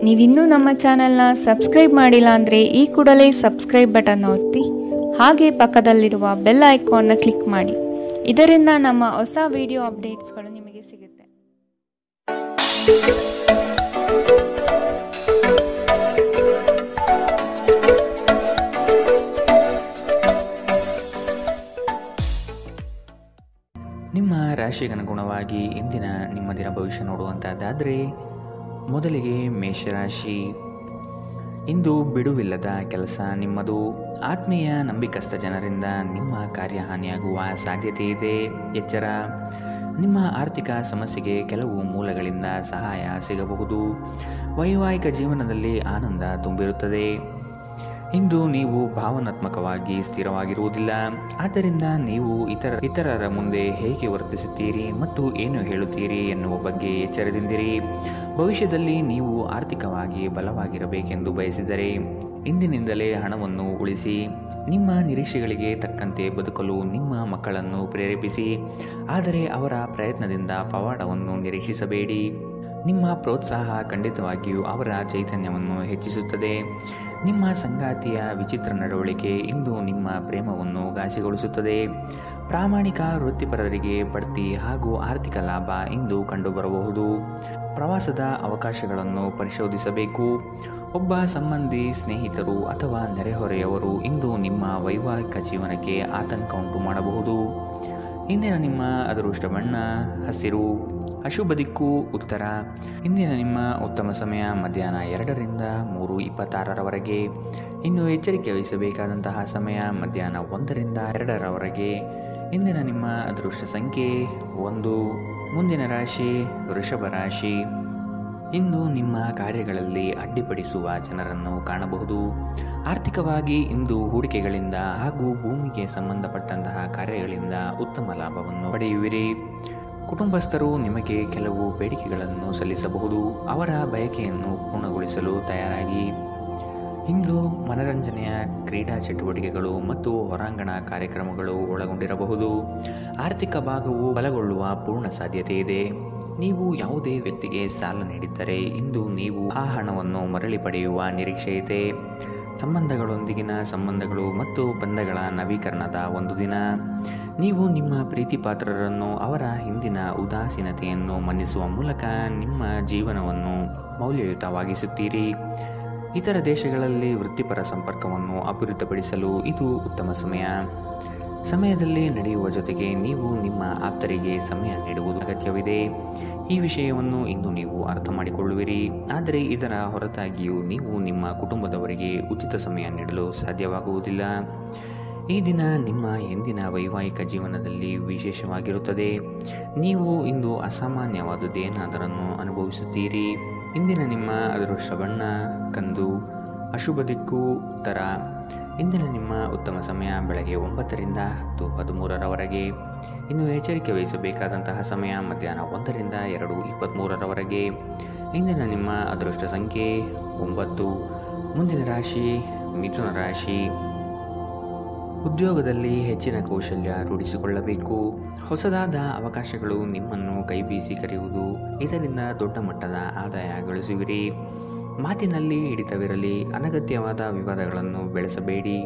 ನೀವಿನ್ನೂ ನಮ್ಮ ಚಾನೆಲ್ನ ಸಬ್ಸ್ಕ್ರೈಬ್ ಮಾಡಿಲ್ಲ ಅಂದರೆ ಈ ಕೂಡಲೇ ಸಬ್ಸ್ಕ್ರೈಬ್ ಬಟನ್ ಒತ್ತಿ ಹಾಗೆ ಪಕ್ಕದಲ್ಲಿರುವ ಬೆಲ್ ಐಕಾನ್ನ ಕ್ಲಿಕ್ ಮಾಡಿ. ಇದರಿಂದ ನಮ್ಮ ಹೊಸ ವಿಡಿಯೋ ಅಪ್ಡೇಟ್ಸ್ಗಳು ನಿಮಗೆ ಸಿಗುತ್ತೆ. ನಿಮ್ಮ ರಾಶಿಗನುಗುಣವಾಗಿ ಇಂದಿನ ನಿಮ್ಮ ದಿನ ಭವಿಷ್ಯ ನೋಡುವಂಥದ್ದಾದರೆ ಮೊದಲಿಗೆ ಮೇಷರಾಶಿ. ಇಂದು ಬಿಡುವಿಲ್ಲದ ಕೆಲಸ ನಿಮ್ಮದು. ಆತ್ಮೀಯ ನಂಬಿಕಸ್ಥ ಜನರಿಂದ ನಿಮ್ಮ ಕಾರ್ಯಹಾನಿಯಾಗುವ ಸಾಧ್ಯತೆ ಇದೆ. ಎಚ್ಚರ. ನಿಮ್ಮ ಆರ್ಥಿಕ ಸಮಸ್ಯೆಗೆ ಕೆಲವು ಮೂಲಗಳಿಂದ ಸಹಾಯ ಸಿಗಬಹುದು. ವೈವಾಹಿಕ ಜೀವನದಲ್ಲಿ ಆನಂದ ತುಂಬಿರುತ್ತದೆ. ಇಂದು ನೀವು ಭಾವನಾತ್ಮಕವಾಗಿ ಸ್ಥಿರವಾಗಿರುವುದಿಲ್ಲ. ಆದ್ದರಿಂದ ನೀವು ಇತರರ ಮುಂದೆ ಹೇಗೆ ವರ್ತಿಸುತ್ತೀರಿ ಮತ್ತು ಏನು ಹೇಳುತ್ತೀರಿ ಎನ್ನುವ ಬಗ್ಗೆ ಎಚ್ಚರದಿಂದಿರಿ. ಭವಿಷ್ಯದಲ್ಲಿ ನೀವು ಆರ್ಥಿಕವಾಗಿ ಬಲವಾಗಿರಬೇಕೆಂದು ಬಯಸಿದರೆ ಇಂದಿನಿಂದಲೇ ಹಣವನ್ನು ಉಳಿಸಿ. ನಿಮ್ಮ ನಿರೀಕ್ಷೆಗಳಿಗೆ ತಕ್ಕಂತೆ ಬದುಕಲು ನಿಮ್ಮ ಮಕ್ಕಳನ್ನು ಪ್ರೇರೇಪಿಸಿ, ಆದರೆ ಅವರ ಪ್ರಯತ್ನದಿಂದ ಪವಾಡವನ್ನು ನಿರೀಕ್ಷಿಸಬೇಡಿ. ನಿಮ್ಮ ಪ್ರೋತ್ಸಾಹ ಖಂಡಿತವಾಗಿಯೂ ಅವರ ಚೈತನ್ಯವನ್ನು ಹೆಚ್ಚಿಸುತ್ತದೆ. ನಿಮ್ಮ ಸಂಗಾತಿಯ ವಿಚಿತ್ರ ನಡವಳಿಕೆ ಇಂದು ನಿಮ್ಮ ಪ್ರೇಮವನ್ನು ಘಾಸಿಗೊಳಿಸುತ್ತದೆ. ಪ್ರಾಮಾಣಿಕ ವೃತ್ತಿಪರರಿಗೆ ಬಡ್ತಿ ಹಾಗೂ ಆರ್ಥಿಕ ಲಾಭ ಇಂದು ಕಂಡುಬರಬಹುದು. ಪ್ರವಾಸದ ಅವಕಾಶಗಳನ್ನು ಪರಿಶೋಧಿಸಬೇಕು. ಒಬ್ಬ ಸಂಬಂಧಿ, ಸ್ನೇಹಿತರು ಅಥವಾ ನೆರೆಹೊರೆಯವರು ಇಂದು ನಿಮ್ಮ ವೈವಾಹಿಕ ಜೀವನಕ್ಕೆ ಆತಂಕ ಉಂಟು ಮಾಡಬಹುದು. ಇಂದಿನ ನಿಮ್ಮ ಅದೃಷ್ಟ ಬಣ್ಣ ಹಸಿರು. ಅಶುಭ ದಿಕ್ಕು ಉತ್ತರ. ಇಂದಿನ ನಿಮ್ಮ ಉತ್ತಮ ಸಮಯ ಮಧ್ಯಾಹ್ನ 2ರಿಂದ 3:26ರವರೆಗೆ. ಇನ್ನು ಎಚ್ಚರಿಕೆ ವಹಿಸಬೇಕಾದಂತಹ ಸಮಯ ಮಧ್ಯಾಹ್ನ 1ರಿಂದ 2ರವರೆಗೆ. ಇಂದಿನ ನಿಮ್ಮ ಅದೃಷ್ಟ ಸಂಖ್ಯೆ 1. ಮುಂದಿನ ರಾಶಿ ವೃಷಭ ರಾಶಿ. ಇಂದು ನಿಮ್ಮ ಕಾರ್ಯಗಳಲ್ಲಿ ಅಡ್ಡಿಪಡಿಸುವ ಜನರನ್ನು ಕಾಣಬಹುದು. ಆರ್ಥಿಕವಾಗಿ ಇಂದು ಹೂಡಿಕೆಗಳಿಂದ ಹಾಗೂ ಭೂಮಿಗೆ ಸಂಬಂಧಪಟ್ಟಂತಹ ಕಾರ್ಯಗಳಿಂದ ಉತ್ತಮ ಲಾಭವನ್ನು ಪಡೆಯುವಿರಿ. ಕುಟುಂಬಸ್ಥರು ನಿಮಗೆ ಕೆಲವು ಬೇಡಿಕೆಗಳನ್ನು ಸಲ್ಲಿಸಬಹುದು. ಅವರ ಬಯಕೆಯನ್ನು ಪೂರ್ಣಗೊಳಿಸಲು ತಯಾರಾಗಿ. ಇಂದು ಮನರಂಜನೆಯ ಕ್ರೀಡಾ ಚಟುವಟಿಕೆಗಳು ಮತ್ತು ಹೊರಾಂಗಣ ಕಾರ್ಯಕ್ರಮಗಳು ಒಳಗೊಂಡಿರಬಹುದು. ಆರ್ಥಿಕ ಭಾಗವು ಬಲಗೊಳ್ಳುವ ಪೂರ್ಣ ಸಾಧ್ಯತೆ ಇದೆ. ನೀವು ಯಾವುದೇ ವ್ಯಕ್ತಿಗೆ ಸಾಲ ನೀಡಿದ್ದರೆ ಇಂದು ನೀವು ಆ ಹಣವನ್ನು ಮರಳಿ ಪಡೆಯುವ ನಿರೀಕ್ಷೆ ಇದೆ. ಸಂಬಂಧಗಳೊಂದಿಗಿನ ಸಂಬಂಧಗಳು ಮತ್ತು ಬಂಧಗಳ ನವೀಕರಣದ ಒಂದು ದಿನ. ನೀವು ನಿಮ್ಮ ಪ್ರೀತಿ ಪಾತ್ರರನ್ನು ಅವರ ಹಿಂದಿನ ಉದಾಸೀನತೆಯನ್ನು ಮನ್ನಿಸುವ ಮೂಲಕ ನಿಮ್ಮ ಜೀವನವನ್ನು ಮೌಲ್ಯಯುತವಾಗಿಸುತ್ತೀರಿ. ಇತರ ದೇಶಗಳಲ್ಲಿ ವೃತ್ತಿಪರ ಸಂಪರ್ಕವನ್ನು ಅಭಿವೃದ್ಧಿಪಡಿಸಲು ಇದು ಉತ್ತಮ ಸಮಯದಲ್ಲಿ ನಡೆಯುವ ಜೊತೆಗೆ ನೀವು ನಿಮ್ಮ ಆಪ್ತರಿಗೆ ಸಮಯ ನೀಡುವುದು ಅಗತ್ಯವಿದೆ. ಈ ವಿಷಯವನ್ನು ಇಂದು ನೀವು ಅರ್ಥ ಮಾಡಿಕೊಳ್ಳುವಿರಿ. ಆದರೆ ಇದರ ಹೊರತಾಗಿಯೂ ನೀವು ನಿಮ್ಮ ಕುಟುಂಬದವರಿಗೆ ಉಚಿತ ಸಮಯ ನೀಡಲು ಸಾಧ್ಯವಾಗುವುದಿಲ್ಲ. ಈ ದಿನ ನಿಮ್ಮ ಎಂದಿನ ವೈವಾಹಿಕ ಜೀವನದಲ್ಲಿ ವಿಶೇಷವಾಗಿರುತ್ತದೆ. ನೀವು ಇಂದು ಅಸಾಮಾನ್ಯವಾದುದೇನಾದರನ್ನು ಅನುಭವಿಸುತ್ತೀರಿ. ಇಂದಿನ ನಿಮ್ಮ ಅದೃಷ್ಟ ಬಣ್ಣ ಕಂದು. ಅಶುಭ ದಿಕ್ಕು ಉತ್ತರ. ಇಂದಿನ ನಿಮ್ಮ ಉತ್ತಮ ಸಮಯ ಬೆಳಗ್ಗೆ 9ರಿಂದ 10:13ರವರೆಗೆ. ಇನ್ನು ಎಚ್ಚರಿಕೆ ವಹಿಸಬೇಕಾದಂತಹ ಸಮಯ ಮಧ್ಯಾಹ್ನ 1ರಿಂದ 2:23ರವರೆಗೆ. ಇಂದಿನ ನಿಮ್ಮ ಅದೃಷ್ಟ ಸಂಖ್ಯೆ 9. ಮುಂದಿನ ರಾಶಿ ಮಿಥುನ ರಾಶಿ. ಉದ್ಯೋಗದಲ್ಲಿ ಹೆಚ್ಚಿನ ಕೌಶಲ್ಯ ರೂಢಿಸಿಕೊಳ್ಳಬೇಕು. ಹೊಸದಾದ ಅವಕಾಶಗಳು ನಿಮ್ಮನ್ನು ಕೈಬೀಸಿ ಕರೆಯುವುದು. ಇದರಿಂದ ದೊಡ್ಡ ಮಟ್ಟದ ಆದಾಯ ಗಳಿಸುವಿರಿ. ಮಾತಿನಲ್ಲಿ ಹಿಡಿತವಿರಲಿ. ಅನಗತ್ಯವಾದ ವಿವಾದಗಳನ್ನು ಬೆಳೆಸಬೇಡಿ.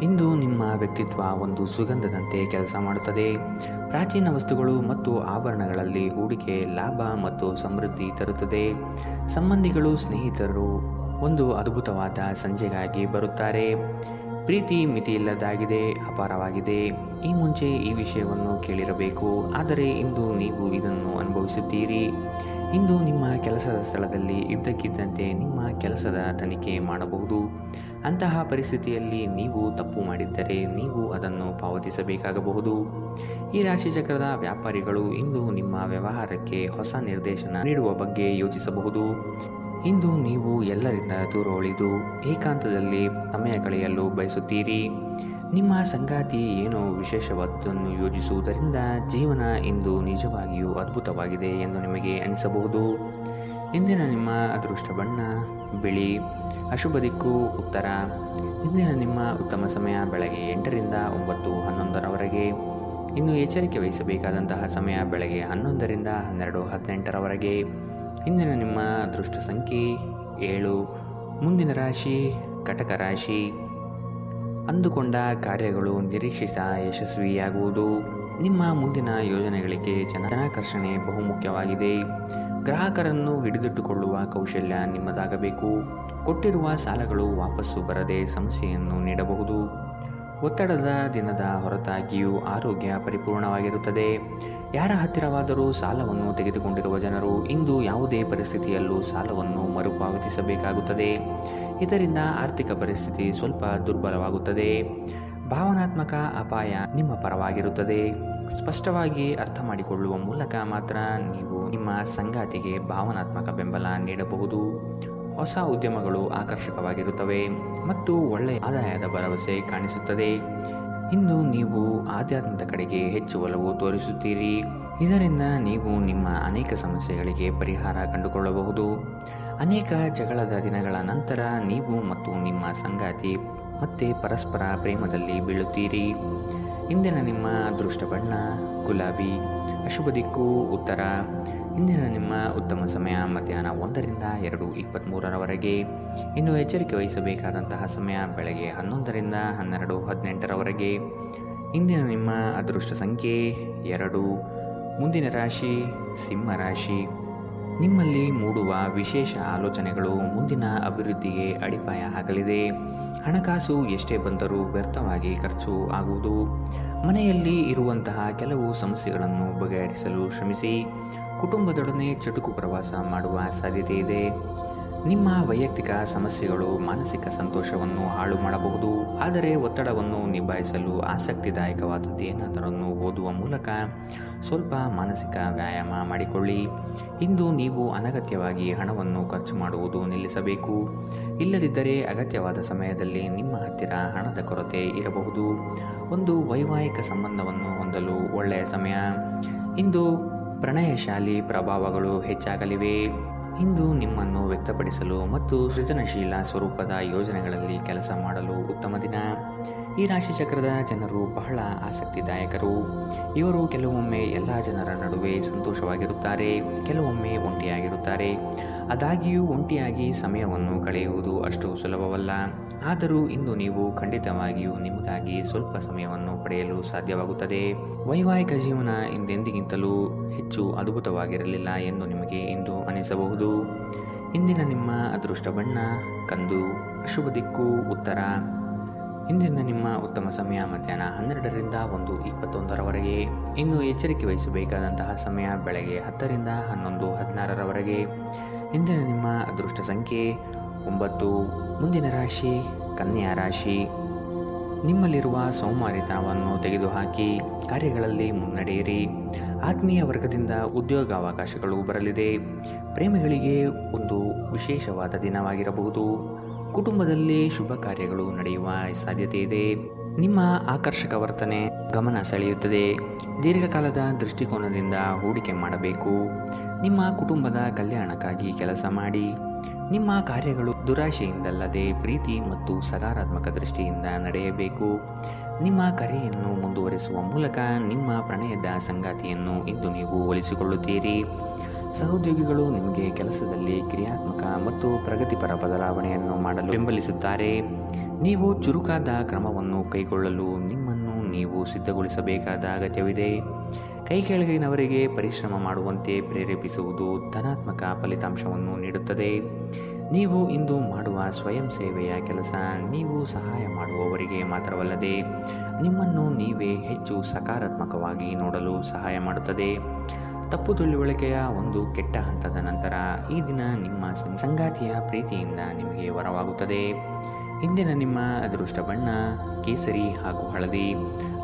ಇಂದು ನಿಮ್ಮ ವ್ಯಕ್ತಿತ್ವ ಒಂದು ಸುಗಂಧದಂತೆ ಕೆಲಸ ಮಾಡುತ್ತದೆ. ಪ್ರಾಚೀನ ವಸ್ತುಗಳು ಮತ್ತು ಆಭರಣಗಳಲ್ಲಿ ಹೂಡಿಕೆ ಲಾಭ ಮತ್ತು ಸಮೃದ್ಧಿ ತರುತ್ತದೆ. ಸಂಬಂಧಿಗಳು, ಸ್ನೇಹಿತರು ಒಂದು ಅದ್ಭುತವಾದ ಸಂಜೆಗಾಗಿ ಬರುತ್ತಾರೆ. ಪ್ರೀತಿ ಮಿತಿಯಿಲ್ಲದಾಗಿದೆ, ಅಪಾರವಾಗಿದೆ. ಈ ಮುಂಚೆ ಈ ವಿಷಯವನ್ನು ಕೇಳಿರಬೇಕು, ಆದರೆ ಇಂದು ನೀವು ಇದನ್ನು ಅನುಭವಿಸುತ್ತೀರಿ. ಇಂದು ನಿಮ್ಮ ಕೆಲಸದ ಸ್ಥಳದಲ್ಲಿ ಇದ್ದಕ್ಕಿದ್ದಂತೆ ನಿಮ್ಮ ಕೆಲಸದ ತನಿಖೆ ಮಾಡಬಹುದು. ಅಂತಹ ಪರಿಸ್ಥಿತಿಯಲ್ಲಿ ನೀವು ತಪ್ಪು ಮಾಡಿದ್ದರೆ ನೀವು ಅದನ್ನು ಪಾವತಿಸಬೇಕಾಗಬಹುದು. ಈ ರಾಶಿಚಕ್ರದ ವ್ಯಾಪಾರಿಗಳು ಇಂದು ನಿಮ್ಮ ವ್ಯವಹಾರಕ್ಕೆ ಹೊಸ ನಿರ್ದೇಶನ ನೀಡುವ ಬಗ್ಗೆ ಯೋಚಿಸಬಹುದು. ಇಂದು ನೀವು ಎಲ್ಲರಿಂದ ದೂರ ಉಳಿದು ಏಕಾಂತದಲ್ಲಿ ಸಮಯ ಕಳೆಯಲು ಬಯಸುತ್ತೀರಿ. ನಿಮ್ಮ ಸಂಗಾತಿ ಏನೋ ವಿಶೇಷವಾದನ್ನು ಯೋಜಿಸುವುದರಿಂದ ಜೀವನ ಇಂದು ನಿಜವಾಗಿಯೂ ಅದ್ಭುತವಾಗಿದೆ ಎಂದು ನಿಮಗೆ ಅನಿಸಬಹುದು. ಇಂದಿನ ನಿಮ್ಮ ಅದೃಷ್ಟ ಬಣ್ಣ ಬಿಳಿ. ಅಶುಭ ದಿಕ್ಕು ಉತ್ತರ. ಇಂದಿನ ನಿಮ್ಮ ಉತ್ತಮ ಸಮಯ ಬೆಳಗ್ಗೆ 8ರಿಂದ 9:11ರವರೆಗೆ. ಇನ್ನು ಎಚ್ಚರಿಕೆ ವಹಿಸಬೇಕಾದಂತಹ ಸಮಯ ಬೆಳಗ್ಗೆ 11ರಿಂದ 12:18ರವರೆಗೆ. ಇಂದಿನ ನಿಮ್ಮ ಅದೃಷ್ಟ ಸಂಖ್ಯೆ 7. ಮುಂದಿನ ರಾಶಿ ಕಟಕ ರಾಶಿ. ಅಂದುಕೊಂಡ ಕಾರ್ಯಗಳು ನಿರೀಕ್ಷಿತ ಯಶಸ್ವಿಯಾಗುವುದು. ನಿಮ್ಮ ಮುಂದಿನ ಯೋಜನೆಗಳಿಗೆ ಜನಾಕರ್ಷಣೆ ಬಹುಮುಖ್ಯವಾಗಿದೆ. ಗ್ರಾಹಕರನ್ನು ಹಿಡಿದಿಟ್ಟುಕೊಳ್ಳುವ ಕೌಶಲ್ಯ ನಿಮ್ಮದಾಗಬೇಕು. ಕೊಟ್ಟಿರುವ ಸಾಲಗಳು ವಾಪಸ್ಸು ಬರದೆ ಸಮಸ್ಯೆಯನ್ನು ನೀಡಬಹುದು. ಒತ್ತಡದ ದಿನದ ಹೊರತಾಗಿಯೂ ಆರೋಗ್ಯ ಪರಿಪೂರ್ಣವಾಗಿರುತ್ತದೆ. ಯಾರ ಹತ್ತಿರವಾದರೂ ಸಾಲವನ್ನು ತೆಗೆದುಕೊಂಡಿರುವ ಜನರು ಇಂದು ಯಾವುದೇ ಪರಿಸ್ಥಿತಿಯಲ್ಲೂ ಸಾಲವನ್ನು ಮರುಪಾವತಿಸಬೇಕಾಗುತ್ತದೆ. ಇದರಿಂದ ಆರ್ಥಿಕ ಪರಿಸ್ಥಿತಿ ಸ್ವಲ್ಪ ದುರ್ಬಲವಾಗುತ್ತದೆ. ಭಾವನಾತ್ಮಕ ಅಪಾಯ ನಿಮ್ಮ ಪರವಾಗಿರುತ್ತದೆ. ಸ್ಪಷ್ಟವಾಗಿ ಅರ್ಥ ಮಾಡಿಕೊಳ್ಳುವ ಮೂಲಕ ಮಾತ್ರ ನೀವು ನಿಮ್ಮ ಸಂಗಾತಿಗೆ ಭಾವನಾತ್ಮಕ ಬೆಂಬಲ ನೀಡಬಹುದು. ಹೊಸ ಉದ್ಯಮಗಳು ಆಕರ್ಷಕವಾಗಿರುತ್ತವೆ ಮತ್ತು ಒಳ್ಳೆಯ ಆದಾಯದ ಭರವಸೆ ಕಾಣಿಸುತ್ತದೆ. ಇಂದು ನೀವು ಆಧ್ಯಾತ್ಮದ ಕಡೆಗೆ ಹೆಚ್ಚು ಒಲವು ತೋರಿಸುತ್ತೀರಿ. ಇದರಿಂದ ನೀವು ನಿಮ್ಮ ಅನೇಕ ಸಮಸ್ಯೆಗಳಿಗೆ ಪರಿಹಾರ ಕಂಡುಕೊಳ್ಳಬಹುದು. ಅನೇಕ ಜಗಳದ ದಿನಗಳ ನಂತರ ನೀವು ಮತ್ತು ನಿಮ್ಮ ಸಂಗಾತಿ ಮತ್ತೆ ಪರಸ್ಪರ ಪ್ರೇಮದಲ್ಲಿ ಬೀಳುತ್ತೀರಿ. ಇಂದಿನ ನಿಮ್ಮ ಅದೃಷ್ಟ ಬಣ್ಣ ಗುಲಾಬಿ. ಅಶುಭ ದಿಕ್ಕು ಉತ್ತರ. ಇಂದಿನ ನಿಮ್ಮ ಉತ್ತಮ ಸಮಯ ಮಧ್ಯಾಹ್ನ 1ರಿಂದ 2:23ರವರೆಗೆ. ಇನ್ನು ಎಚ್ಚರಿಕೆ ವಹಿಸಬೇಕಾದಂತಹ ಸಮಯ ಬೆಳಗ್ಗೆ 11ರಿಂದ 12:18ರವರೆಗೆ. ಇಂದಿನ ನಿಮ್ಮ ಅದೃಷ್ಟ ಸಂಖ್ಯೆ 2. ಮುಂದಿನ ರಾಶಿ ಸಿಂಹ ರಾಶಿ. ನಿಮ್ಮಲ್ಲಿ ಮೂಡುವ ವಿಶೇಷ ಆಲೋಚನೆಗಳು ಮುಂದಿನ ಅಭಿವೃದ್ಧಿಗೆ ಅಡಿಪಾಯ ಹಾಕಲಿದೆ. ಹಣಕಾಸು ಎಷ್ಟೇ ಬಂದರೂ ವ್ಯರ್ಥವಾಗಿ ಖರ್ಚು ಆಗುವುದು. ಮನೆಯಲ್ಲಿ ಇರುವಂತಹ ಕೆಲವು ಸಮಸ್ಯೆಗಳನ್ನು ಬಗೆಹರಿಸಲು ಶ್ರಮಿಸಿ. ಕುಟುಂಬದೊಡನೆ ಚುಟುಕು ಪ್ರವಾಸ ಮಾಡುವ ಸಾಧ್ಯತೆ ಇದೆ. ನಿಮ್ಮ ವೈಯಕ್ತಿಕ ಸಮಸ್ಯೆಗಳು ಮಾನಸಿಕ ಸಂತೋಷವನ್ನು ಹಾಳು ಮಾಡಬಹುದು. ಆದರೆ ಒತ್ತಡವನ್ನು ನಿಭಾಯಿಸಲು ಆಸಕ್ತಿದಾಯಕವಾದದ್ದೇನಾದರನ್ನು ಓದುವ ಮೂಲಕ ಸ್ವಲ್ಪ ಮಾನಸಿಕ ವ್ಯಾಯಾಮ ಮಾಡಿಕೊಳ್ಳಿ. ಇಂದು ನೀವು ಅನಗತ್ಯವಾಗಿ ಹಣವನ್ನು ಖರ್ಚು ಮಾಡುವುದು ನಿಲ್ಲಿಸಬೇಕು. ಇಲ್ಲದಿದ್ದರೆ ಅಗತ್ಯವಾದ ಸಮಯದಲ್ಲಿ ನಿಮ್ಮ ಹತ್ತಿರ ಹಣದ ಕೊರತೆ ಇರಬಹುದು. ಒಂದು ವೈವಾಹಿಕ ಸಂಬಂಧವನ್ನು ಹೊಂದಲು ಒಳ್ಳೆಯ ಸಮಯ. ಇಂದು ಪ್ರಣಯಶಾಲಿ ಪ್ರಭಾವಗಳು ಹೆಚ್ಚಾಗಲಿವೆ. ಇಂದು ನಿಮ್ಮನ್ನು ವ್ಯಕ್ತಪಡಿಸಲು ಮತ್ತು ಸೃಜನಶೀಲ ಸ್ವರೂಪದ ಯೋಜನೆಗಳಲ್ಲಿ ಕೆಲಸ ಮಾಡಲು ಉತ್ತಮ ದಿನ. ಈ ರಾಶಿಚಕ್ರದ ಜನರು ಬಹಳ ಆಸಕ್ತಿದಾಯಕರು. ಇವರು ಕೆಲವೊಮ್ಮೆ ಎಲ್ಲ ಜನರ ನಡುವೆ ಸಂತೋಷವಾಗಿರುತ್ತಾರೆ, ಕೆಲವೊಮ್ಮೆ ಒಂಟಿಯಾಗಿರುತ್ತಾರೆ. ಆದಾಗ್ಯೂ ಒಂಟಿಯಾಗಿ ಸಮಯವನ್ನು ಕಳೆಯುವುದು ಅಷ್ಟು ಸುಲಭವಲ್ಲ. ಆದರೂ ಇಂದು ನೀವು ಖಂಡಿತವಾಗಿಯೂ ನಿಮಗಾಗಿ ಸ್ವಲ್ಪ ಸಮಯವನ್ನು ಪಡೆಯಲು ಸಾಧ್ಯವಾಗುತ್ತದೆ. ವೈವಾಹಿಕ ಜೀವನ ಹಿಂದೆಂದಿಗಿಂತಲೂ ಹೆಚ್ಚು ಅದ್ಭುತವಾಗಿರಲಿಲ್ಲ ಎಂದು ನಿಮಗೆ ಇಂದು ಅನಿಸಬಹುದು. ಇಂದಿನ ನಿಮ್ಮ ಅದೃಷ್ಟ ಬಣ್ಣ ಕಂದು. ಅಶುಭ ದಿಕ್ಕು ಉತ್ತರ. ಇಂದಿನ ನಿಮ್ಮ ಉತ್ತಮ ಸಮಯ ಮಧ್ಯಾಹ್ನ 12ರಿಂದ 1:21ರವರೆಗೆ. ಇನ್ನು ಎಚ್ಚರಿಕೆ ವಹಿಸಬೇಕಾದಂತಹ ಸಮಯ ಬೆಳಗ್ಗೆ 10ರಿಂದ 11:16ರವರೆಗೆ. ಇಂದಿನ ನಿಮ್ಮ ಅದೃಷ್ಟ ಸಂಖ್ಯೆ 9. ಮುಂದಿನ ರಾಶಿ ಕನ್ಯಾ ರಾಶಿ. ನಿಮ್ಮಲ್ಲಿರುವ ಸೋಮಾರಿತನವನ್ನು ತೆಗೆದುಹಾಕಿ ಕಾರ್ಯಗಳಲ್ಲಿ ಮುನ್ನಡೆಯಿರಿ. ಆತ್ಮೀಯ ವರ್ಗದಿಂದ ಉದ್ಯೋಗಾವಕಾಶಗಳು ಬರಲಿದೆ. ಪ್ರೇಮಿಗಳಿಗೆ ಒಂದು ವಿಶೇಷವಾದ ದಿನವಾಗಿರಬಹುದು. ಕುಟುಂಬದಲ್ಲಿ ಶುಭ ಕಾರ್ಯಗಳು ನಡೆಯುವ ಸಾಧ್ಯತೆ ಇದೆ. ನಿಮ್ಮ ಆಕರ್ಷಕ ವರ್ತನೆ ಗಮನ ಸೆಳೆಯುತ್ತದೆ. ದೀರ್ಘಕಾಲದ ದೃಷ್ಟಿಕೋನದಿಂದ ಹೂಡಿಕೆ ಮಾಡಬೇಕು. ನಿಮ್ಮ ಕುಟುಂಬದ ಕಲ್ಯಾಣಕ್ಕಾಗಿ ಕೆಲಸ ಮಾಡಿ. ನಿಮ್ಮ ಕಾರ್ಯಗಳು ದುರಾಶೆಯಿಂದಲ್ಲದೆ ಪ್ರೀತಿ ಮತ್ತು ಸಕಾರಾತ್ಮಕ ದೃಷ್ಟಿಯಿಂದ ನಡೆಯಬೇಕು. ನಿಮ್ಮ ಕರೆಯನ್ನು ಮುಂದುವರಿಸುವ ಮೂಲಕ ನಿಮ್ಮ ಪ್ರಣಯದ ಸಂಗಾತಿಯನ್ನು ಇಂದು ನೀವು ಒಲಿಸಿಕೊಳ್ಳುತ್ತೀರಿ. ಸಹೋದ್ಯೋಗಿಗಳು ನಿಮಗೆ ಕೆಲಸದಲ್ಲಿ ಕ್ರಿಯಾತ್ಮಕ ಮತ್ತು ಪ್ರಗತಿಪರ ಬದಲಾವಣೆಯನ್ನು ಮಾಡಲು ಬೆಂಬಲಿಸುತ್ತಾರೆ. ನೀವು ಚುರುಕಾದ ಕ್ರಮವನ್ನು ಕೈಗೊಳ್ಳಲು ನಿಮ್ಮನ್ನು ನೀವು ಸಿದ್ಧಗೊಳಿಸಬೇಕಾದ ಅಗತ್ಯವಿದೆ. ಕೈಕೆಳಗಿನವರಿಗೆ ಪರಿಶ್ರಮ ಮಾಡುವಂತೆ ಪ್ರೇರೇಪಿಸುವುದು ಧನಾತ್ಮಕ ಫಲಿತಾಂಶವನ್ನು ನೀಡುತ್ತದೆ. ನೀವು ಇಂದು ಮಾಡುವ ಸ್ವಯಂ ಸೇವೆಯ ಕೆಲಸ ನೀವು ಸಹಾಯ ಮಾಡುವವರಿಗೆ ಮಾತ್ರವಲ್ಲದೆ ನಿಮ್ಮನ್ನು ನೀವೇ ಹೆಚ್ಚು ಸಕಾರಾತ್ಮಕವಾಗಿ ನೋಡಲು ಸಹಾಯ ಮಾಡುತ್ತದೆ. ತಪ್ಪು ತಿಳುವಳಿಕೆಯ ಒಂದು ಕೆಟ್ಟ ಹಂತದ ನಂತರ ಈ ದಿನ ನಿಮ್ಮ ಸಂಗಾತಿಯ ಪ್ರೀತಿಯಿಂದ ನಿಮಗೆ ವರವಾಗುತ್ತದೆ. ಇಂದಿನ ನಿಮ್ಮ ಅದೃಷ್ಟ ಬಣ್ಣ ಕೇಸರಿ ಹಾಗೂ ಹಳದಿ.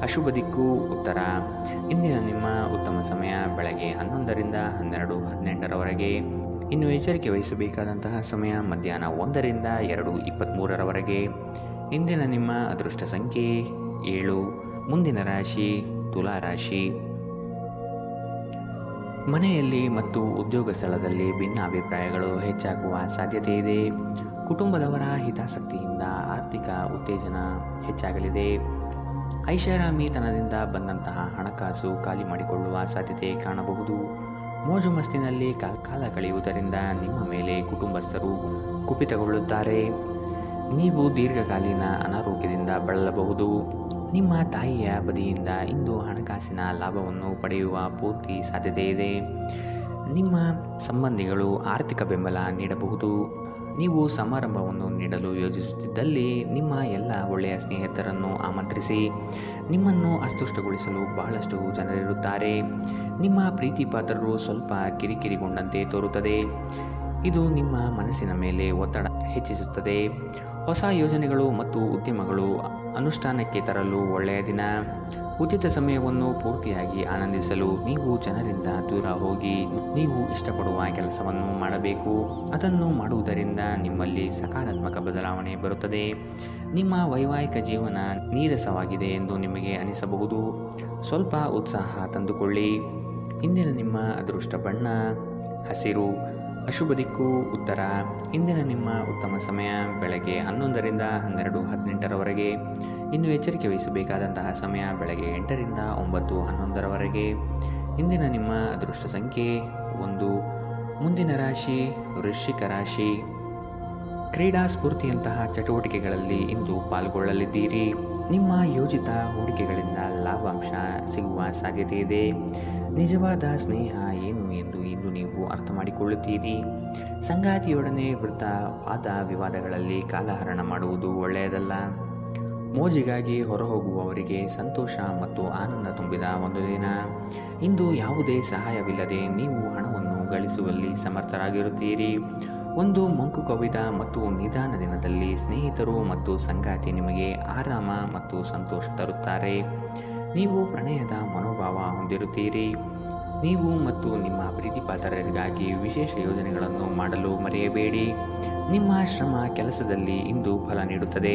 ಅಶುಭ ದಿಕ್ಕು ಉತ್ತರ. ಇಂದಿನ ನಿಮ್ಮ ಉತ್ತಮ ಸಮಯ ಬೆಳಗ್ಗೆ 11ರಿಂದ 12:18ರವರೆಗೆ. ಇನ್ನು ಎಚ್ಚರಿಕೆ ವಹಿಸಬೇಕಾದಂತಹ ಸಮಯ ಮಧ್ಯಾಹ್ನ 1ರಿಂದ 2:23ರವರೆಗೆ. ಇಂದಿನ ನಿಮ್ಮ ಅದೃಷ್ಟ ಸಂಖ್ಯೆ 7. ಮುಂದಿನ ರಾಶಿ ತುಲಾ ರಾಶಿ. ಮನೆಯಲ್ಲಿ ಮತ್ತು ಉದ್ಯೋಗ ಸ್ಥಳದಲ್ಲಿ ಭಿನ್ನಾಭಿಪ್ರಾಯಗಳು ಹೆಚ್ಚಾಗುವ ಸಾಧ್ಯತೆ ಇದೆ. ಕುಟುಂಬದವರ ಹಿತಾಸಕ್ತಿಯಿಂದ ಆರ್ಥಿಕ ಉತ್ತೇಜನ ಹೆಚ್ಚಾಗಲಿದೆ. ಐಷಾರಾಮಿತನದಿಂದ ಬಂದಂತಹ ಹಣಕಾಸು ಖಾಲಿ ಮಾಡಿಕೊಳ್ಳುವ ಸಾಧ್ಯತೆ ಕಾಣಬಹುದು. ಮೋಜು ಮಸ್ತಿನಲ್ಲಿ ಕಾಲ ಕಳೆಯುವುದರಿಂದ ನಿಮ್ಮ ಮೇಲೆ ಕುಟುಂಬಸ್ಥರು ಕುಪಿತಗೊಳ್ಳುತ್ತಾರೆ. ನೀವು ದೀರ್ಘಕಾಲೀನ ಅನಾರೋಗ್ಯದಿಂದ ಬಳಲಬಹುದು. ನಿಮ್ಮ ತಾಯಿಯ ಬದಿಯಿಂದ ಇಂದು ಹಣಕಾಸಿನ ಲಾಭವನ್ನು ಪಡೆಯುವ ಪೂರ್ತಿ ಸಾಧ್ಯತೆ ಇದೆ. ನಿಮ್ಮ ಸಂಬಂಧಿಗಳು ಆರ್ಥಿಕ ಬೆಂಬಲ ನೀಡಬಹುದು. ನೀವು ಸಮಾರಂಭವನ್ನು ನೀಡಲು ಯೋಜಿಸುತ್ತಿದ್ದಲ್ಲಿ ನಿಮ್ಮ ಎಲ್ಲ ಒಳ್ಳೆಯ ಸ್ನೇಹಿತರನ್ನು ಆಮಂತ್ರಿಸಿ. ನಿಮ್ಮನ್ನು ಅಸ್ತುಷ್ಟಗೊಳಿಸಲು ಬಹಳಷ್ಟು ಜನರಿರುತ್ತಾರೆ. ನಿಮ್ಮ ಪ್ರೀತಿ ಪಾತ್ರರು ಸ್ವಲ್ಪ ಕಿರಿಕಿರಿಗೊಂಡಂತೆ ತೋರುತ್ತದೆ. ಇದು ನಿಮ್ಮ ಮನಸ್ಸಿನ ಮೇಲೆ ಒತ್ತಡ ಹೆಚ್ಚಿಸುತ್ತದೆ. ಹೊಸ ಯೋಜನೆಗಳು ಮತ್ತು ಉದ್ಯಮಗಳು ಅನುಷ್ಠಾನಕ್ಕೆ ತರಲು ಒಳ್ಳೆಯ ದಿನ. ಉಚಿತ ಸಮಯವನ್ನು ಪೂರ್ತಿಯಾಗಿ ಆನಂದಿಸಲು ನೀವು ಜನರಿಂದ ದೂರ ಹೋಗಿ ನೀವು ಇಷ್ಟಪಡುವ ಕೆಲಸವನ್ನು ಮಾಡಬೇಕು. ಅದನ್ನು ಮಾಡುವುದರಿಂದ ನಿಮ್ಮಲ್ಲಿ ಸಕಾರಾತ್ಮಕ ಬದಲಾವಣೆ ಬರುತ್ತದೆ. ನಿಮ್ಮ ವೈವಾಹಿಕ ಜೀವನ ನೀರಸವಾಗಿದೆ ಎಂದು ನಿಮಗೆ ಅನಿಸಬಹುದು. ಸ್ವಲ್ಪ ಉತ್ಸಾಹ ತಂದುಕೊಳ್ಳಿ. ಇಂದಿನ ನಿಮ್ಮ ಅದೃಷ್ಟ ಬಣ್ಣ ಹಸಿರು. ಅಶುಭ ದಿಕ್ಕು ಉತ್ತರ. ಇಂದಿನ ನಿಮ್ಮ ಉತ್ತಮ ಸಮಯ ಬೆಳಗ್ಗೆ 11 ರಿಂದ 12:18 ಇನ್ನು ಎಚ್ಚರಿಕೆ ವಹಿಸಬೇಕಾದಂತಹ ಸಮಯ ಬೆಳಗ್ಗೆ 8 ರಿಂದ 9:11 ಇಂದಿನ ನಿಮ್ಮ ಅದೃಷ್ಟ ಸಂಖ್ಯೆ 1. ಮುಂದಿನ ರಾಶಿ ವೃಶ್ಚಿಕ ರಾಶಿ. ಕ್ರೀಡಾ ಸ್ಫೂರ್ತಿಯಂತಹ ಚಟುವಟಿಕೆಗಳಲ್ಲಿ ಇಂದು ಪಾಲ್ಗೊಳ್ಳಲಿದ್ದೀರಿ. ನಿಮ್ಮ ಯೋಜಿತ ಹೂಡಿಕೆಗಳಿಂದ ಲಾಭಾಂಶ ಸಿಗುವ ಸಾಧ್ಯತೆ ಇದೆ. ನಿಜವಾದ ಸ್ನೇಹ ಏನು ಎಂದು ಇಂದು ನೀವು ಅರ್ಥ ಮಾಡಿಕೊಳ್ಳುತ್ತೀರಿ. ಸಂಗಾತಿಯೊಡನೆ ವಾದ ವಿವಾದಗಳಲ್ಲಿ ಕಾಲಹರಣ ಮಾಡುವುದು ಒಳ್ಳೆಯದಲ್ಲ. ಮೋಜಿಗಾಗಿ ಹೊರಹೋಗುವವರಿಗೆ ಸಂತೋಷ ಮತ್ತು ಆನಂದ ತುಂಬಿದ ಒಂದು ದಿನ. ಇಂದು ಯಾವುದೇ ಸಹಾಯವಿಲ್ಲದೆ ನೀವು ಹಣವನ್ನು ಗಳಿಸುವಲ್ಲಿ ಸಮರ್ಥರಾಗಿರುತ್ತೀರಿ. ಒಂದು ಮಂಕು ಕವಿದ ಮತ್ತು ನಿಧಾನ ದಿನದಲ್ಲಿ ಸ್ನೇಹಿತರು ಮತ್ತು ಸಂಗಾತಿ ನಿಮಗೆ ಆರಾಮ ಮತ್ತು ಸಂತೋಷ ತರುತ್ತಾರೆ. ನೀವು ಪ್ರಣಯದ ಮನೋಭಾವ ಹೊಂದಿರುತ್ತೀರಿ. ನೀವು ಮತ್ತು ನಿಮ್ಮ ಪ್ರೀತಿಪಾತ್ರರಿಗಾಗಿ ವಿಶೇಷ ಯೋಜನೆಗಳನ್ನು ಮಾಡಲು ಮರೆಯಬೇಡಿ. ನಿಮ್ಮ ಶ್ರಮ ಕೆಲಸದಲ್ಲಿ ಇಂದು ಫಲ ನೀಡುತ್ತದೆ.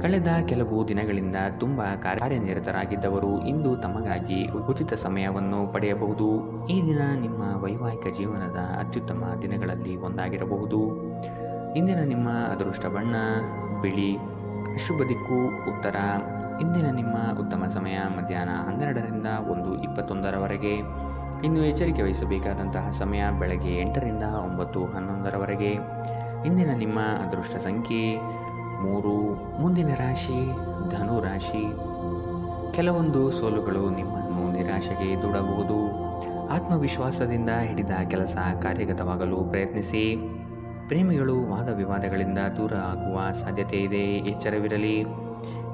ಕಳೆದ ಕೆಲವು ದಿನಗಳಿಂದ ತುಂಬ ಕಾರ್ಯನಿರತರಾಗಿದ್ದವರು ಇಂದು ತಮಗಾಗಿ ಉಚಿತ ಸಮಯವನ್ನು ಪಡೆಯಬಹುದು. ಈ ದಿನ ನಿಮ್ಮ ವೈವಾಹಿಕ ಜೀವನದ ಅತ್ಯುತ್ತಮ ದಿನಗಳಲ್ಲಿ ಒಂದಾಗಿರಬಹುದು. ಇಂದಿನ ನಿಮ್ಮ ಅದೃಷ್ಟ ಬಣ್ಣ ಬಿಳಿ. ಅಶುಭ ದಿಕ್ಕು ಉತ್ತರ. ಇಂದಿನ ನಿಮ್ಮ ಉತ್ತಮ ಸಮಯ ಮಧ್ಯಾಹ್ನ 12 ರಿಂದ 1:21 ಇನ್ನು ಎಚ್ಚರಿಕೆ ವಹಿಸಬೇಕಾದಂತಹ ಸಮಯ ಬೆಳಗ್ಗೆ 8 ರಿಂದ 9:11 ಇಂದಿನ ನಿಮ್ಮ ಅದೃಷ್ಟ ಸಂಖ್ಯೆ 3. ಮುಂದಿನ ರಾಶಿ ಧನು ರಾಶಿ. ಕೆಲವೊಂದು ಸೋಲುಗಳು ನಿಮ್ಮನ್ನು ನಿರಾಶೆಗೆ ದೂಡಬಹುದು. ಆತ್ಮವಿಶ್ವಾಸದಿಂದ ಹಿಡಿದ ಕೆಲಸ ಕಾರ್ಯಗತವಾಗಲು ಪ್ರಯತ್ನಿಸಿ. ಪ್ರೇಮಿಗಳು ವಾದ ವಿವಾದಗಳಿಂದ ದೂರ ಆಗುವ ಸಾಧ್ಯತೆ ಇದೆ. ಎಚ್ಚರವಿರಲಿ.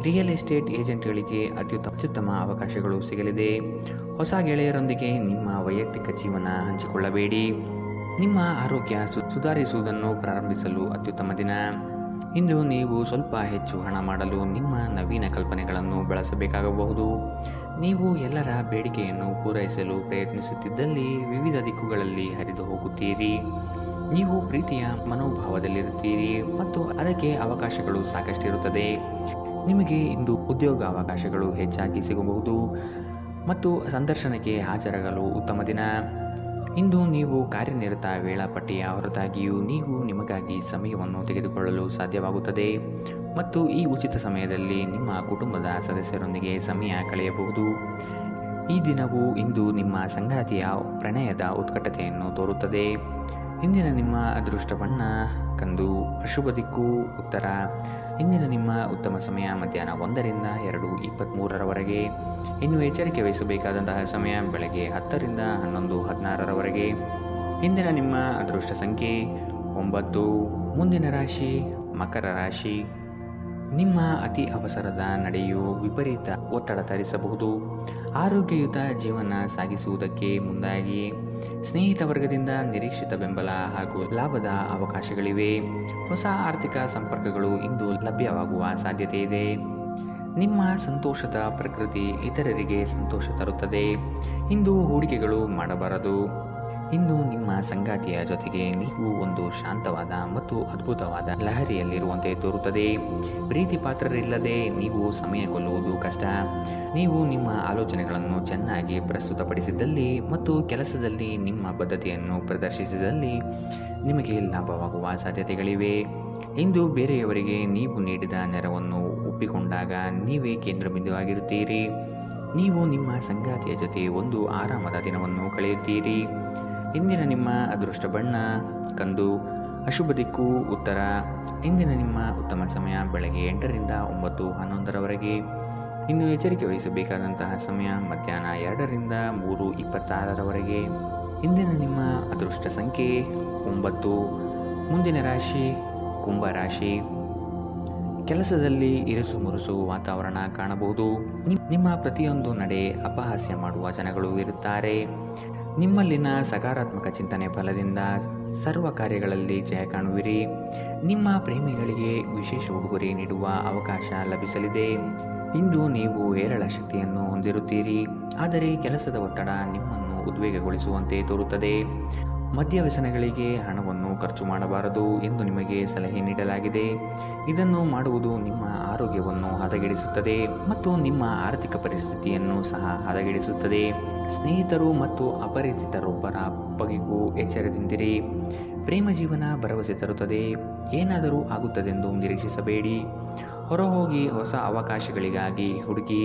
ರಿಯಲ್ ಎಸ್ಟೇಟ್ ಏಜೆಂಟ್ಗಳಿಗೆ ಅತ್ಯುತ್ತಮ ಅವಕಾಶಗಳು ಸಿಗಲಿದೆ. ಹೊಸ ಗೆಳೆಯರೊಂದಿಗೆ ನಿಮ್ಮ ವೈಯಕ್ತಿಕ ಜೀವನ ಹಂಚಿಕೊಳ್ಳಬೇಡಿ. ನಿಮ್ಮ ಆರೋಗ್ಯ ಸುಧಾರಿಸುವುದನ್ನು ಪ್ರಾರಂಭಿಸಲು ಅತ್ಯುತ್ತಮ ದಿನ. ಇಂದು ನೀವು ಸ್ವಲ್ಪ ಹೆಚ್ಚು ಹಣ ಮಾಡಲು ನಿಮ್ಮ ನವೀನ ಕಲ್ಪನೆಗಳನ್ನು ಬಳಸಬೇಕಾಗಬಹುದು. ನೀವು ಎಲ್ಲರ ಬೇಡಿಕೆಯನ್ನು ಪೂರೈಸಲು ಪ್ರಯತ್ನಿಸುತ್ತಿದ್ದಲ್ಲಿ ವಿವಿಧ ದಿಕ್ಕುಗಳಲ್ಲಿ ಹರಿದು ಹೋಗುತ್ತೀರಿ. ನೀವು ಪ್ರೀತಿಯ ಮನೋಭಾವದಲ್ಲಿರುತ್ತೀರಿ ಮತ್ತು ಅದಕ್ಕೆ ಅವಕಾಶಗಳು ಸಾಕಷ್ಟಿರುತ್ತದೆ. ನಿಮಗೆ ಇಂದು ಉದ್ಯೋಗ ಅವಕಾಶಗಳು ಹೆಚ್ಚಾಗಿ ಸಿಗಬಹುದು ಮತ್ತು ಸಂದರ್ಶನಕ್ಕೆ ಹಾಜರಾಗಲು ಉತ್ತಮ ದಿನ. ಇಂದು ನೀವು ಕಾರ್ಯನಿರತ ವೇಳಾಪಟ್ಟಿಯ ಹೊರತಾಗಿಯೂ ನೀವು ನಿಮಗಾಗಿ ಸಮಯವನ್ನು ತೆಗೆದುಕೊಳ್ಳಲು ಸಾಧ್ಯವಾಗುತ್ತದೆ ಮತ್ತು ಈ ಉಚಿತ ಸಮಯದಲ್ಲಿ ನಿಮ್ಮ ಕುಟುಂಬದ ಸದಸ್ಯರೊಂದಿಗೆ ಸಮಯ ಕಳೆಯಬಹುದು. ಈ ದಿನವು ಇಂದು ನಿಮ್ಮ ಸಂಗಾತಿಯ ಪ್ರಣಯದ ಉತ್ಕಟತೆಯನ್ನು ತೋರುತ್ತದೆ. ಇಂದಿನ ನಿಮ್ಮ ಅದೃಷ್ಟ ಬಣ್ಣ ಕಂದು. ಅಶುಭ ದಿಕ್ಕು ಉತ್ತರ. ಇಂದಿನ ನಿಮ್ಮ ಉತ್ತಮ ಸಮಯ ಮಧ್ಯಾಹ್ನ 1 ರಿಂದ 2:23 ಇನ್ನು ಎಚ್ಚರಿಕೆ ವಹಿಸಬೇಕಾದಂತಹ ಸಮಯ ಬೆಳಗ್ಗೆ 10 ರಿಂದ 11:16 ಇಂದಿನ ನಿಮ್ಮ ಅದೃಷ್ಟ ಸಂಖ್ಯೆ 9. ಮುಂದಿನ ರಾಶಿ ಮಕರ ರಾಶಿ. ನಿಮ್ಮ ಅತಿ ಅವಸರದ ನಡೆಯು ವಿಪರೀತ ಒತ್ತಡ ತರಿಸಬಹುದು. ಆರೋಗ್ಯಯುತ ಜೀವನ ಸಾಗಿಸುವುದಕ್ಕೆ ಮುಂದಾಗಿ. ಸ್ನೇಹಿತ ವರ್ಗದಿಂದ ನಿರೀಕ್ಷಿತ ಬೆಂಬಲ ಹಾಗೂ ಲಾಭದ ಅವಕಾಶಗಳಿವೆ. ಹೊಸ ಆರ್ಥಿಕ ಸಂಪರ್ಕಗಳು ಇಂದು ಲಭ್ಯವಾಗುವ ಸಾಧ್ಯತೆ ಇದೆ. ನಿಮ್ಮ ಸಂತೋಷದ ಪ್ರಕೃತಿ ಇತರರಿಗೆ ಸಂತೋಷ ತರುತ್ತದೆ. ಇಂದು ಹೂಡಿಕೆಗಳು ಮಾಡಬಾರದು. ಇಂದು ನಿಮ್ಮ ಸಂಗಾತಿಯ ಜೊತೆಗೆ ನೀವು ಒಂದು ಶಾಂತವಾದ ಮತ್ತು ಅದ್ಭುತವಾದ ಲಹರಿಯಲ್ಲಿರುವಂತೆ ತೋರುತ್ತದೆ. ಪ್ರೀತಿ ಪಾತ್ರರಿಲ್ಲದೆ ನೀವು ಸಮಯ ಕೊಲ್ಲುವುದು ಕಷ್ಟ. ನೀವು ನಿಮ್ಮ ಆಲೋಚನೆಗಳನ್ನು ಚೆನ್ನಾಗಿ ಪ್ರಸ್ತುತಪಡಿಸಿದಲ್ಲಿ ಮತ್ತು ಕೆಲಸದಲ್ಲಿ ನಿಮ್ಮ ಬದ್ಧತೆಯನ್ನು ಪ್ರದರ್ಶಿಸಿದಲ್ಲಿ ನಿಮಗೆ ಲಾಭವಾಗುವ ಸಾಧ್ಯತೆಗಳಿವೆ. ಇಂದು ಬೇರೆಯವರಿಗೆ ನೀವು ನೀಡಿದ ನೆರವನ್ನು ಒಪ್ಪಿಕೊಂಡಾಗ ನೀವೇ ಕೇಂದ್ರ ಬಿಂದುವಾಗಿರುತ್ತೀರಿ. ನೀವು ನಿಮ್ಮ ಸಂಗಾತಿಯ ಜೊತೆ ಒಂದು ಆರಾಮದ ದಿನವನ್ನು ಕಳೆಯುತ್ತೀರಿ. ಇಂದಿನ ನಿಮ್ಮ ಅದೃಷ್ಟ ಬಣ್ಣ ಕಂದು, ಅಶುಭ ದಿಕ್ಕು ಉತ್ತರ. ಇಂದಿನ ನಿಮ್ಮ ಉತ್ತಮ ಸಮಯ ಬೆಳಗ್ಗೆ 8ರಿಂದ 9:11ರವರೆಗೆ. ಇನ್ನು ಎಚ್ಚರಿಕೆ ವಹಿಸಬೇಕಾದಂತಹ ಸಮಯ ಮಧ್ಯಾಹ್ನ 2ರಿಂದ 3:26ರವರೆಗೆ. ಇಂದಿನ ನಿಮ್ಮ ಅದೃಷ್ಟ ಸಂಖ್ಯೆ 9. ಮುಂದಿನ ರಾಶಿ ಕುಂಭ ರಾಶಿ. ಕೆಲಸದಲ್ಲಿ ಇರುಸು ಮುರುಸು ವಾತಾವರಣ ಕಾಣಬಹುದು. ನಿಮ್ಮ ಪ್ರತಿಯೊಂದು ನಡೆ ಅಪಹಾಸ್ಯ ಮಾಡುವ ಜನಗಳು ಇರುತ್ತಾರೆ. ನಿಮ್ಮಲ್ಲಿನ ಸಕಾರಾತ್ಮಕ ಚಿಂತನೆ ಫಲದಿಂದ ಸರ್ವ ಕಾರ್ಯಗಳಲ್ಲಿ ಜಯ ಕಾಣುವಿರಿ. ನಿಮ್ಮ ಪ್ರೇಮಿಗಳಿಗೆ ವಿಶೇಷ ಉಡುಗೊರೆ ನೀಡುವ ಅವಕಾಶ ಲಭಿಸಲಿದೆ. ಇಂದು ನೀವು ಹೇರಳ ಶಕ್ತಿಯನ್ನು ಹೊಂದಿರುತ್ತೀರಿ, ಆದರೆ ಕೆಲಸದ ಒತ್ತಡ ನಿಮ್ಮನ್ನು ಉದ್ವೇಗಗೊಳಿಸುವಂತೆ ತೋರುತ್ತದೆ. ಮದ್ಯ ವ್ಯಸನಗಳಿಗೆ ಹಣವನ್ನು ಖರ್ಚು ಮಾಡಬಾರದು ಎಂದು ನಿಮಗೆ ಸಲಹೆ ನೀಡಲಾಗಿದೆ. ಇದನ್ನು ಮಾಡುವುದು ನಿಮ್ಮ ಆರೋಗ್ಯವನ್ನು ಹದಗೆಡಿಸುತ್ತದೆ ಮತ್ತು ನಿಮ್ಮ ಆರ್ಥಿಕ ಪರಿಸ್ಥಿತಿಯನ್ನು ಸಹ ಹದಗೆಡಿಸುತ್ತದೆ. ಸ್ನೇಹಿತರು ಮತ್ತು ಅಪರಿಚಿತರೊಬ್ಬರ ಬಗೆಗೂ ಎಚ್ಚರದಿಂದಿರಿ. ಪ್ರೇಮ ಜೀವನ ಭರವಸೆ ತರುತ್ತದೆ. ಏನಾದರೂ ಆಗುತ್ತದೆಂದು ನಿರೀಕ್ಷಿಸಬೇಡಿ. ಹೊರಹೋಗಿ ಹೊಸ ಅವಕಾಶಗಳಿಗಾಗಿ ಹುಡುಕಿ.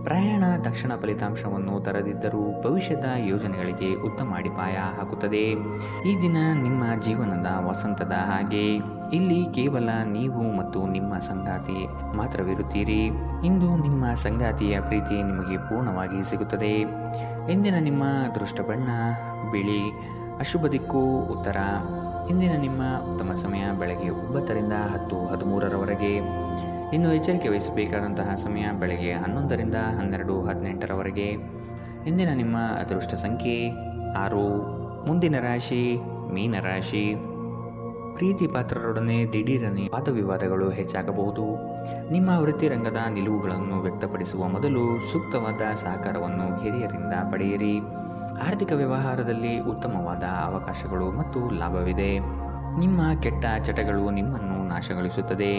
ಪ್ರಯಾಣ ತಕ್ಷಣ ಫಲಿತಾಂಶವನ್ನು ತರದಿದ್ದರೂ ಭವಿಷ್ಯದ ಯೋಜನೆಗಳಿಗೆ ಉತ್ತಮ ಅಡಿಪಾಯ ಹಾಕುತ್ತದೆ. ಈ ದಿನ ನಿಮ್ಮ ಜೀವನದ ವಸಂತದ ಹಾಗೆ. ಇಲ್ಲಿ ಕೇವಲ ನೀವು ಮತ್ತು ನಿಮ್ಮ ಸಂಗಾತಿ ಮಾತ್ರವಿರುತ್ತೀರಿ. ಇಂದು ನಿಮ್ಮ ಸಂಗಾತಿಯ ಪ್ರೀತಿ ನಿಮಗೆ ಪೂರ್ಣವಾಗಿ ಸಿಗುತ್ತದೆ. ಇಂದಿನ ನಿಮ್ಮ ಅದೃಷ್ಟ ಬಣ್ಣ ಬಿಳಿ, ಅಶುಭ ದಿಕ್ಕು ಉತ್ತರ. ಇಂದಿನ ನಿಮ್ಮ ಉತ್ತಮ ಸಮಯ ಬೆಳಗ್ಗೆ 9ರಿಂದ 10:13ರವರೆಗೆ. ಇನ್ನು ಎಚ್ಚರಿಕೆ ವಹಿಸಬೇಕಾದಂತಹ ಸಮಯ ಬೆಳಗ್ಗೆ 11ರಿಂದ 12:18ರವರೆಗೆ. ಇಂದಿನ ನಿಮ್ಮ ಅದೃಷ್ಟ ಸಂಖ್ಯೆ 6. ಮುಂದಿನ ರಾಶಿ ಮೀನರಾಶಿ. ಪ್ರೀತಿ ಪಾತ್ರರೊಡನೆ ದಿಢೀರನೆ ವಾದವಿವಾದಗಳು ಹೆಚ್ಚಾಗಬಹುದು. ನಿಮ್ಮ ವೃತ್ತಿರಂಗದ ನಿಲುವುಗಳನ್ನು ವ್ಯಕ್ತಪಡಿಸುವ ಮೊದಲು ಸೂಕ್ತವಾದ ಸಹಕಾರವನ್ನು ಹಿರಿಯರಿಂದ ಪಡೆಯಿರಿ. ಆರ್ಥಿಕ ವ್ಯವಹಾರದಲ್ಲಿ ಉತ್ತಮವಾದ ಅವಕಾಶಗಳು ಮತ್ತು ಲಾಭವಿದೆ. ನಿಮ್ಮ ಕೆಟ್ಟ ಚಟಗಳು ನಿಮ್ಮನ್ನು ನಾಶಗೊಳಿಸುತ್ತದೆ.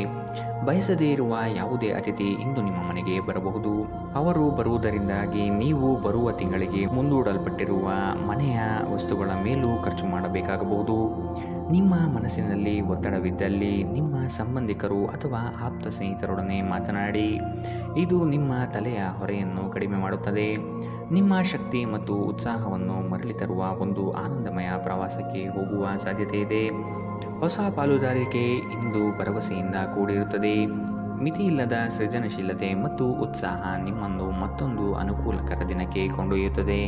ಬಯಸದೇ ಇರುವ ಯಾವುದೇ ಅತಿಥಿ ಇಂದು ನಿಮ್ಮ ಮನೆಗೆ ಬರಬಹುದು. ಅವರು ಬರುವುದರಿಂದಾಗಿ ನೀವು ಬರುವ ತಿಂಗಳಿಗೆ ಮುಂದೂಡಲ್ಪಟ್ಟಿರುವ ಮನೆಯ ವಸ್ತುಗಳ ಮೇಲೂ ಖರ್ಚು ಮಾಡಬೇಕಾಗಬಹುದು. ನಿಮ್ಮ ಮನಸ್ಸಿನಲ್ಲಿ ಒತ್ತಡವಿದ್ದಲ್ಲಿ ನಿಮ್ಮ ಸಂಬಂಧಿಕರು ಅಥವಾ ಆಪ್ತ ಸ್ನೇಹಿತರೊಡನೆ ಮಾತನಾಡಿ. ಇದು ನಿಮ್ಮ ತಲೆಯ ಹೊರೆಯನ್ನು ಕಡಿಮೆ ಮಾಡುತ್ತದೆ. ನಿಮ್ಮ ಶಕ್ತಿ ಮತ್ತು ಉತ್ಸಾಹವನ್ನು ಮರಳಿ ತರುವ ಒಂದು ಆನಂದಮಯ ಪ್ರವಾಸಕ್ಕೆ ಹೋಗುವ ಸಾಧ್ಯತೆ ಇದೆ. ಹೊಸ ಪಾಲುದಾರಿಕೆ ಇಂದು ಭರವಸೆಯಿಂದ ಕೂಡಿರುತ್ತದೆ. ಮಿತಿಯಿಲ್ಲದ ಸೃಜನಶೀಲತೆ ಮತ್ತು ಉತ್ಸಾಹ ನಿಮ್ಮನ್ನು ಮತ್ತೊಂದು ಅನುಕೂಲಕರ ದಿನಕ್ಕೆ ಕೊಂಡೊಯ್ಯುತ್ತದೆ.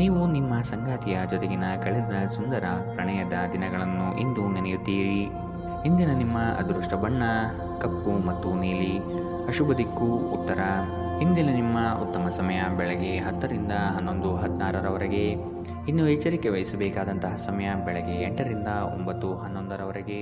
ನೀವು ನಿಮ್ಮ ಸಂಗಾತಿಯ ಜೊತೆಗಿನ ಕಳೆದ ಸುಂದರ ಪ್ರಣಯದ ದಿನಗಳನ್ನು ಇಂದು ನೆನೆಯುತ್ತೀರಿ. ಇಂದಿನ ನಿಮ್ಮ ಅದೃಷ್ಟ ಬಣ್ಣ ಕಪ್ಪು ಮತ್ತು ನೀಲಿ, ಅಶುಭ ದಿಕ್ಕು ಉತ್ತರ. ಇಂದಿನ ನಿಮ್ಮ ಉತ್ತಮ ಸಮಯ ಬೆಳಗ್ಗೆ 10ರಿಂದ 11:16ರವರೆಗೆ. ಇನ್ನು ಎಚ್ಚರಿಕೆ ವಹಿಸಬೇಕಾದಂತಹ ಸಮಯ ಬೆಳಗ್ಗೆ 8ರಿಂದ 9:11ರವರೆಗೆ.